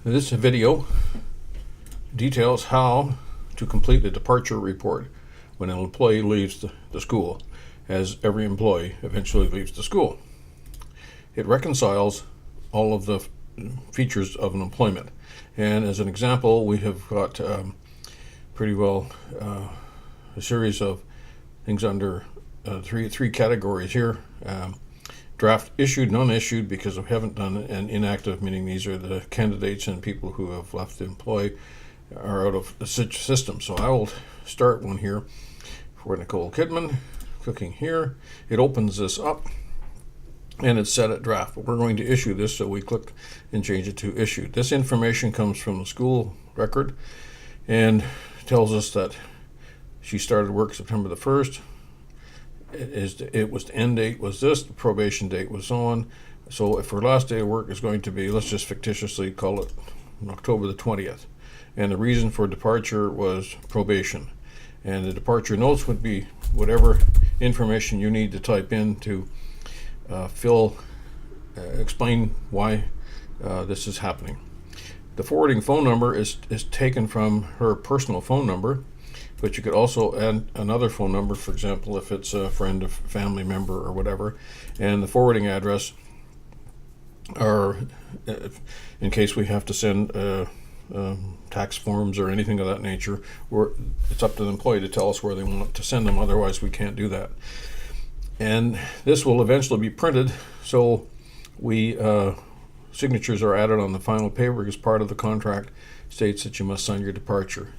This video details how to complete a departure report when an employee leaves the school, as every employee eventually leaves the school. It reconciles all of the features of an employment. And as an example, we have got pretty well a series of things under three categories here. Draft issued, non-issued, because we haven't done it, and inactive, meaning these are the candidates and people who have left the employ are out of the system. So I will start one here for Nicole Kidman. Clicking here, it opens this up and it's set at draft, but we're going to issue this, so we click and change it to issued. This information comes from the school record and tells us that she started work September the 1st. It was the end date was this, the probation date was on. So if her last day of work is going to be, let's just fictitiously call it October the 20th. And the reason for departure was probation. And the departure notes would be whatever information you need to type in to explain why this is happening. The forwarding phone number is taken from her personal phone number, but you could also add another phone number, for example, if it's a friend, a family member, or whatever. And the forwarding address are, in case we have to send tax forms or anything of that nature, it's up to the employee to tell us where they want to send them. Otherwise, we can't do that. And this will eventually be printed, so signatures are added on the final paper because part of the contract states that you must sign your departure.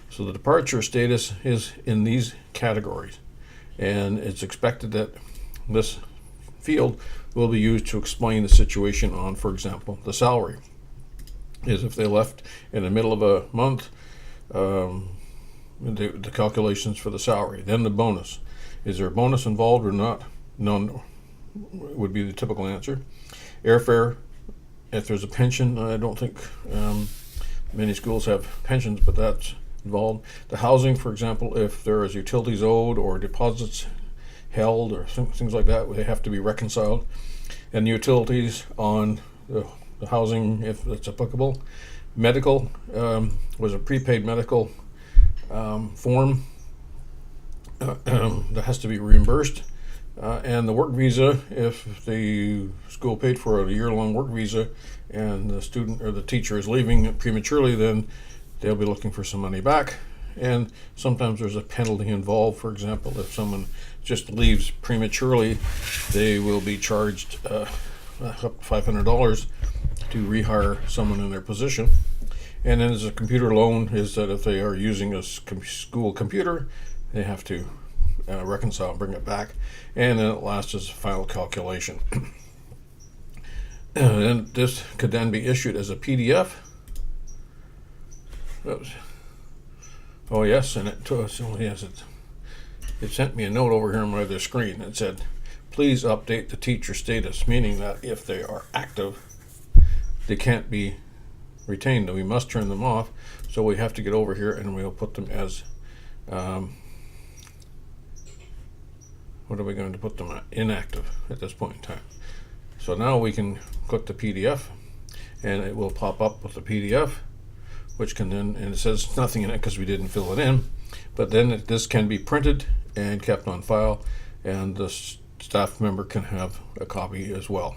So the departure status is in these categories, and it's expected that this field will be used to explain the situation on, for example, the salary. Is if they left in the middle of a month, the calculations for the salary. Then the bonus. Is there a bonus involved or not? None would be the typical answer. Airfare. If there's a pension, I don't think many schools have pensions, but that's involved. The housing, for example, if there is utilities owed or deposits held or things like that, they have to be reconciled. And the utilities on the housing, if that's applicable. Medical was a prepaid medical form that has to be reimbursed. And the work visa, if the school paid for a year-long work visa and the student or the teacher is leaving prematurely, then they'll be looking for some money back. And sometimes there's a penalty involved. For example, if someone just leaves prematurely, they will be charged up to $500 to rehire someone in their position. And then there's a computer loan, is that if they are using a school computer, they have to reconcile and bring it back. And then it lasts as a final calculation. And this could then be issued as a PDF. Oops. Oh yes, and it sent me a note over here on my other screen that said, please update the teacher status, meaning that if they are active, they can't be retained. We must turn them off. So we have to get over here and we'll put them as, what are we going to put them at? Inactive at this point in time. So now we can click the PDF and it will pop up with the PDF, which can then, and it says nothing in it because we didn't fill it in, but then this can be printed and kept on file, and the staff member can have a copy as well.